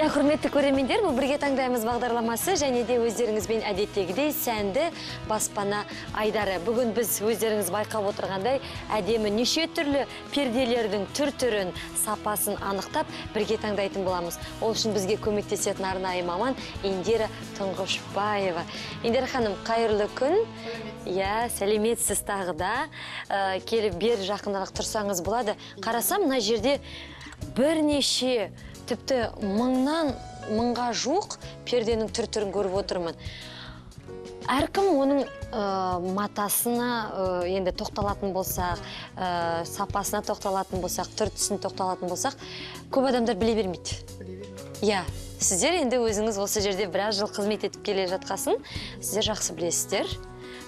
Құрметті көрермендер, бұл бірге таңдаймыз бағдарламасы және де өздеріңізбен әдеттегідей сәнді баспана айдары. Бүгін біз өздеріңіз байқап отырғандай әдемі неше түрлі перделердің түр-түрін, сапасын анықтап бірге таңдайтын боламыз. Ол үшін бізге көмектесетін арнайы маман Индира Тұңғышбаева. Индира ханым, қайырлы күн. Я, сәлеметсіз тағы да. Келіп бер жақынырақ тұрсаңыз болады. Қарасам, мына жерде бірнеше тіпті мыңға жуық перденің түр-түрін көріп отырмын. Әркім оның матасына енді тоқталатын болсақ, сапасына тоқталатын болсақ, түр-түсін тоқталатын болсақ, көп адамдар біле бермейді. Я, сіздер енді өзіңіз осы жерде біраз жыл қызмет етіп келе жатқасын, сіздер жақсы білесіздер.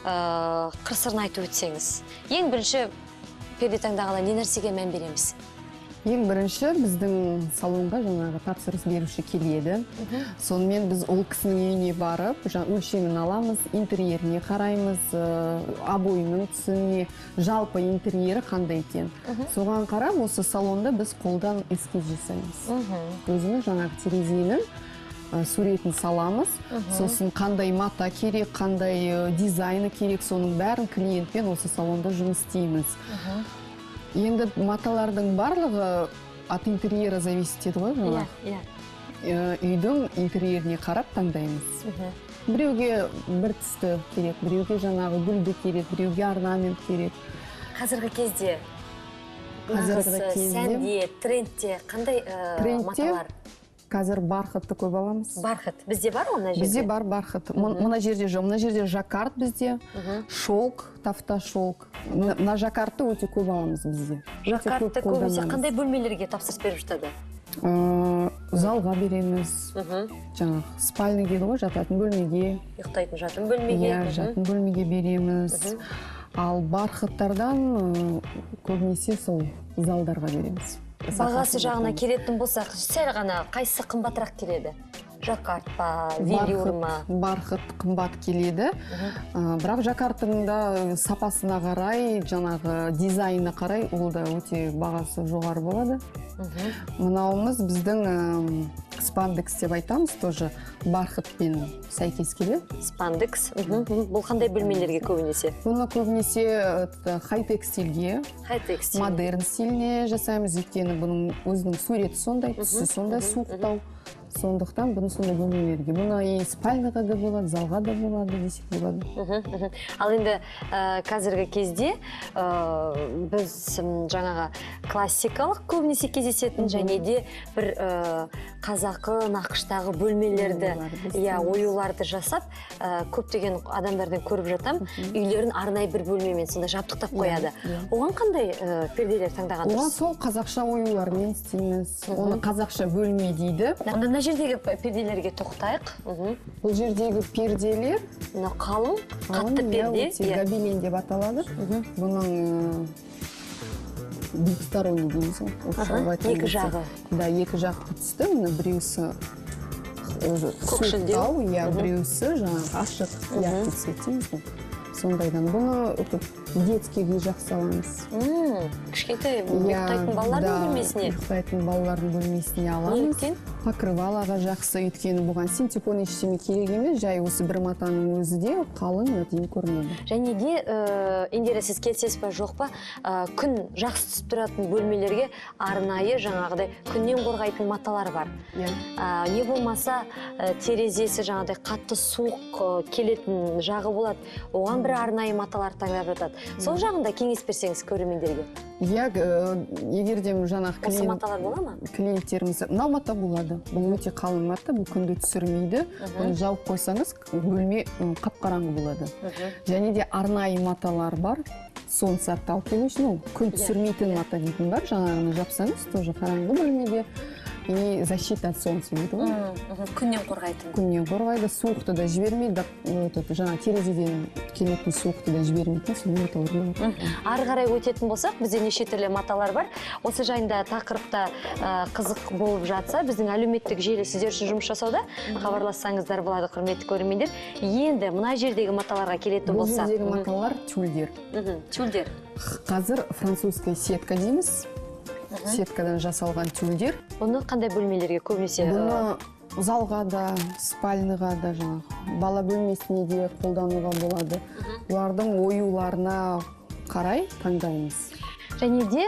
Қыр-сырын айтып өтсеңіз. Ең бірінші перде таңдағанда не нәрсеге мән береміз? Ең бірінші біздің салонға жаңағы тапсырыс беруші келеді. Сонымен біз ол кісінің үйіне барып, өлшемін аламыз, интерьеріне қараймыз, обойының түсіне, жалпы интерьері қандай екен. Соған қарап, осы салонда біз қолдан эскиз жасаймыз. Өзіміз жаңағы терезенің суретін саламыз. Сосын қандай мата керек, қандай дизайны керек, соның бәрін клиентпен осы салонда жұмыс істейміз. Енді маталардың барлығы от интерьера зависит еді ғой. Үйдің интерьеріне қарап таңдаймыз. Біреуге бір түсті керек, біреуге жаңағы гүлді керек, біреуге орнамент керек. Қазіргі кезде сәнде, трендте қандай маталар? Қазір бархатты көп аламыз. Бархат. Бізде бар ол мына жерде? Бізде бар бархат. Мына жерде жоқ. Мына жерде жаккард бізде. Шелк, тафта шелк. Мына жаккардты өте көп аламыз бізде. Жаккардты көбінесе қандай бөлмелерге тапсырыс беріп жатады? Залға береміз. Жаңағы спальный дейді ғой, жататын бөлмеге. Ұйықтайтын жатын бөлмеге. Жатын бөлмеге береміз. Ал бархаттардан көбінесе сол залдарға береміз. Бағасы жағына келетін болсақ, сәл ғана қайсы қымбатырақ келеді? Жаккард па, велюр ма? Бархат қымбат келеді. Бірақ жаккардтың да сапасына қарай, жаңағы дизайнына қарай, ол да өте бағасы жоғары болады. Мынауымыз біздің спандекс деп айтамыз, тоже бархатпен сәйкес келеді. Спандекс. Бұл қандай бөлмелерге көбінесе? Бұны көбінесе хай-текстильге, модерн стиліне жасаймыз, өйткені бұның өзінің суреті сондай, түсі сондай, суықтау. Сондықтан бұны сондай бөлмелерге. Бұны и спальныға да болады, залға да болады, десек болады. Ал енді қазіргі кезде біз жаңағы классикалық көбінесе кездесетін және де бір қазақы нақыштағы бөлмелерді, оюларды жасап, көптеген адамдардан көріп жатам, үйлерін арнайы бір бөлмемен сонда жабдықтап қояды. Оған қандай перделер таңдаған дұрыс? Оған сол қазақша оюлармен істейміз. Оны қазақша бөлме дейді. Мына жердегі перделерге тоқтайық. Бұл жердегі перделер қалың, қатты перде. Гобелен деп аталады. Бұның двухсторонний дейміз ғой. Екі жағы. Да, екі жақ түсті. Біреусі суықтау, біреусі ашық яркий цвет дейміз ғой. Сондайдан бұны детскийге жақсы аламыз. Кішкентай ұйықтайтын балалардың бөлмесіне? Ұйықтайтын балалардың бөлмесіне аламыз. Неліктен? Покрывалаға жақсы, өйткені бұған синтепон ештеме керек емес, жай осы бір матаның өзі де қалың дейін көрінеді. Және де, Индира, сіз келсіз ба, жоқ па, күн жақсы түсіп тұратын бөлмелерге арнайы жаңағыдай күннен қорғайтын маталар бар. Не болмаса терезесі жаңағыдай қатты суық келетін жағы болады. Оған бір арнайы маталар таңдап жатады. Сол жағында кеңес берсеңіз көрермендерге. Егерде жаңағы осы маталар бола ма? Клиенттеріміз, мынау мата болады. Бұл өте қалың мата, бұл күнді түсірмейді. Оны жауып қойсаңыз, бөлме қап-қараңғы болады. Және де арнайы маталар бар. Солнцатты алып келмейшін, күн түсірмейтін мата дейтін бар. Жаңағыны жапсаңыз, тоже қараңғы бөлмеде. И защита от солнца дейді ғой. Күннен қорғайтын. Күннен қорғайды, суықты да жібермейді. Жаңа терезеден келетін суықты да жібермейтін, сондай маталар болады. Ары қарай өтетін болсақ, бізде неше түрлі маталар бар. Осы жайында тақырыпта қызық болып жатса, біздің әлеуметтік желі сіздер үшін жұмыс жасауда хабарлассаңыздар болады, құрметті көрермендер. Енді мына жердегі маталарға келетін болсақ. Бұл жердегі маталар тюльдер. Тюльдер. Қазір французская сетка дейміз. сеткадан жасалған тюльдер. Оны қандай бөлмелерге көбінесе? Бұны залға да, спальныға да, жаңағы бала бөлмесіне де қолдануға болады. Олардың оюларына қарай таңдаймыз. Және де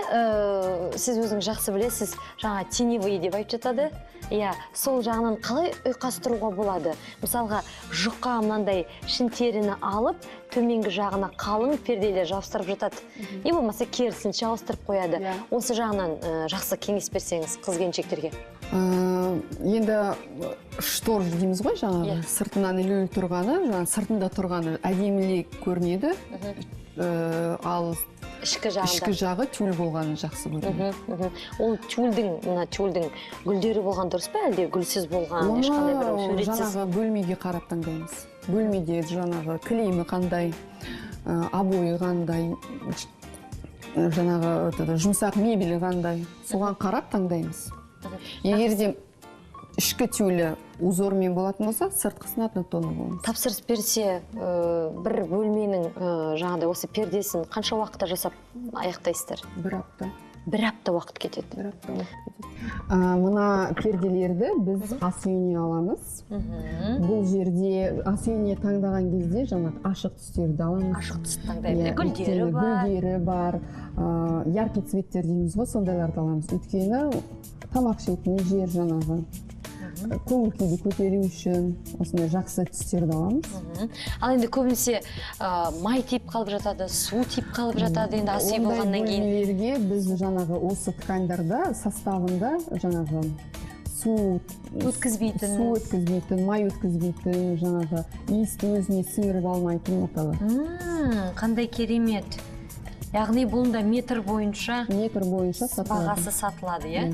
сіз өзіңіз жақсы білесіз, жаңа теневые деп айтып жатады. Иә, сол жағынан қалай ұйқастыруға болады? Мысалға, жұқа мынандай шын теріні алып, төменгі жағына қалың перделер жабыстырып жатады. Не болмаса керісінше ауыстырып қояды. Осы жағынан жақсы кеңес берсеңіз қыз-келіншектерге. Енді штор дейміз ғой, жаңағы сыртынан ілулі тұрғаны, жаңағы сыртында тұрғаны әдемілі көрінеді. Ал ішкі жағы тюль болғаны жақсы көрінеді. Ол тюльдің гүлдері болған дұрыс па, әлде гүлсіз болған, ешқандай бір суретсіз? Жаңағы бөлмеге қарап таңдаймыз. Бөлмеде жаңағы кілемі қандай, обойы қандай, жаңағы жұмсақ мебелі қандай, соған қарап таңдаймыз. Егер де ішкі тюлі узормен болатын болса, сыртқысына однотонный болмыз. Тапсырыс берсе, бір бөлменің жаңағыдай осы пердесін қанша уақытта жасап аяқтайсыздар? Бір апта. Бір апта уақыт кетеді. Бір апта уақыт кетеді. Мына перделерді біз ас үйіне аламыз. Бұл жерде ас үйіне таңдаған кезде жаңағы ашық түстерді аламыз. Ашық түсті таңдаймыз. Гүлдері бар. Яркий цветтер дейміз ғой, сондайларды аламыз. Өйткені тамақ ішетін жер жаңағы көңіл күйді көтеру үшін осындай жақсы түстерді аламыз. Ал енді көбінесе май тиіп қалып жатады, су тиіп қалып жатады, енді ас үй болғаннан кейін. Ондай бөлмелерге біз жаңағы осы тканьдарда составында жаңағы су өткізбейтін, май өткізбейтін, жаңағы иісті өзіне сіңіріп алмайтын маталар. Қандай керемет. Яғни бұлында метр бойынша бағасы сатылады, иә?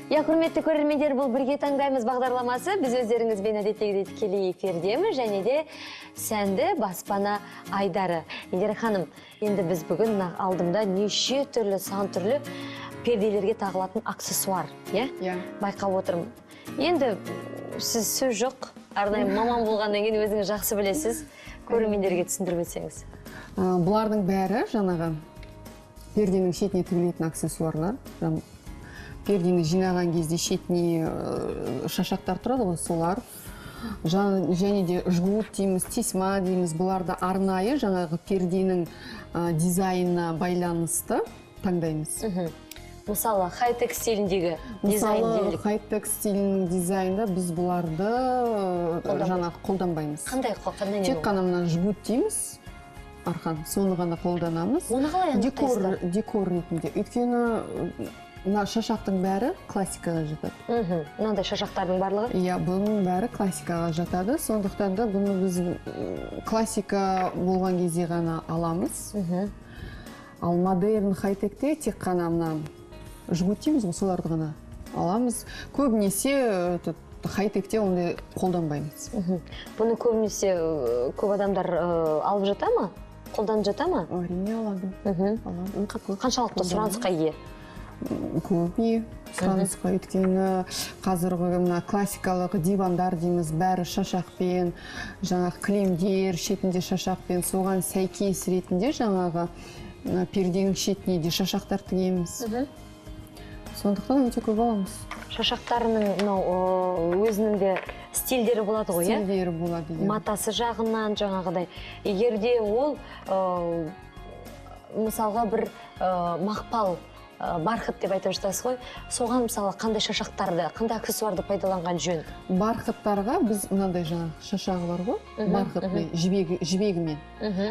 Я, құрметті көрермендер, бұл бірге таңдаймыз бағдарламасы. Біз өздеріңізбен әдеттегідей тікелей эфирдеміз, және де сәнді баспана айдары. Индира ханым, енді біз бүгін алдымда неше түрлі, сан түрлі перделерге тағылатын аксессуар, иә? Байқап отырмын. Енді сіз сөз жоқ, арнайы маман болғаннан кейін өзіңіз жақсы білесіз. Көрермендерге түсіндіріп өтсеңіз. Бұлардың бәрі жаңағы перденің шетіне тігілетін аксессуарлар. Пердені жинаған кезде шетіне шашақтар тұрады ғой, солар. Және де жгут дейміз, тесьма дейміз. Бұларды арнайы жаңағы перденің дизайнына байланысты таңдаймыз. Мысалы, хай-тек стиліндегі дизайн дейміз. Мысалы, хай-тек стилінің дизайнда біз бұларды жаңағы қолданбаймыз. Қандай не? Тек қана мына жгут дейміз, арқан, соны ғана қолданамыз. Оны қалай анықтайсыздар? Декор ретінде. Өйткені мына шашақтың бәрі классикаға жатады. Мынандай шашақтардың барлығы? Иә, бұның бәрі классикаға жатады. Сондықтан да бұны біз классика болған кезде ғана аламыз. Ал модерн хай-текте тек қана мына жгут дейміз ғой, соларды ғана аламыз. Көбінесе хай-текте ондай қолданбаймыз. Бұны көбінесе көп адамдар алып жата ма? Қолданып жата ма? Әрине алады. Қаншалықты сұранысқа ие? Көбіне сұранысқа, өйткені қазіргі мына классикалық дивандар дейміз, бәрі шашақпен, жаңағы кілемдер шетінде шашақпен, соған сәйкес ретінде жаңағы перденің шетіне де шашақтар тігеміз. Сондықтан өте көп аламыз. Шашақтарының өзінің де стильдері болады ғой, иә? Стильдері болады, иә. Матасы жағынан жаңағыдай. Егерде ол мысалға бір мақпал бархыт деп айтып жатасыз ғой, соған мысалы қандай шашақтарды, қандай аксессуарды пайдаланған жөн? Бархыттарға біз мынандай жаңағы шашағы бар ғой, бархытный жібегімен,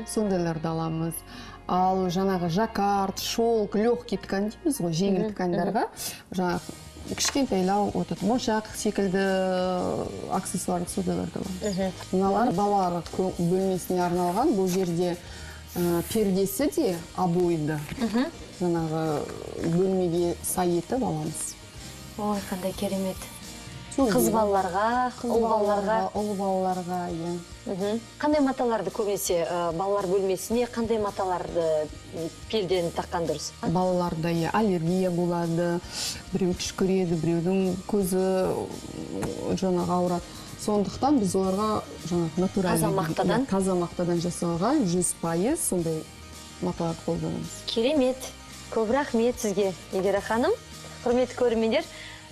сондайларды аламыз. Ал жаңағы жаккард, шелк, легкий ткань дейміз ғой, жеңіл тканьдарға жаңағы кішкентайлау, моншақ секілді аксессуарлық сондайларды аламыз. Мыналар балалар бөлмесіне арналған, бұл жерде пердесі де обойды. Жаңағы бөлмеге сай етіп аламыз. Ой, қандай керемет. Қыз балаларға, ұл балаларға, иә. Қандай маталарды көбінесе балалар бөлмесіне, қандай маталарды пердені таққан дұрыс? Балаларда аллергия болады, біреу түшкіреді, біреудің көзі жаңағы ауырады. Сондықтан біз оларға жаңағы натуральный таза мақтадан жасалған 100% сондай матаға қолданамыз. Керемет. Көп рахмет сізге, Индира ханым. Құрметті көрермендер,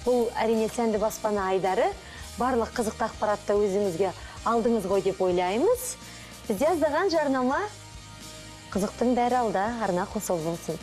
бұл әрине сәнді баспана айдары. Барлық қызықты ақпаратты өзіңізге алдыңыз ғой деп ойлаймыз. Бізде аздаған жарнама, қызықтың бәрі алда, арна қосылып болсын.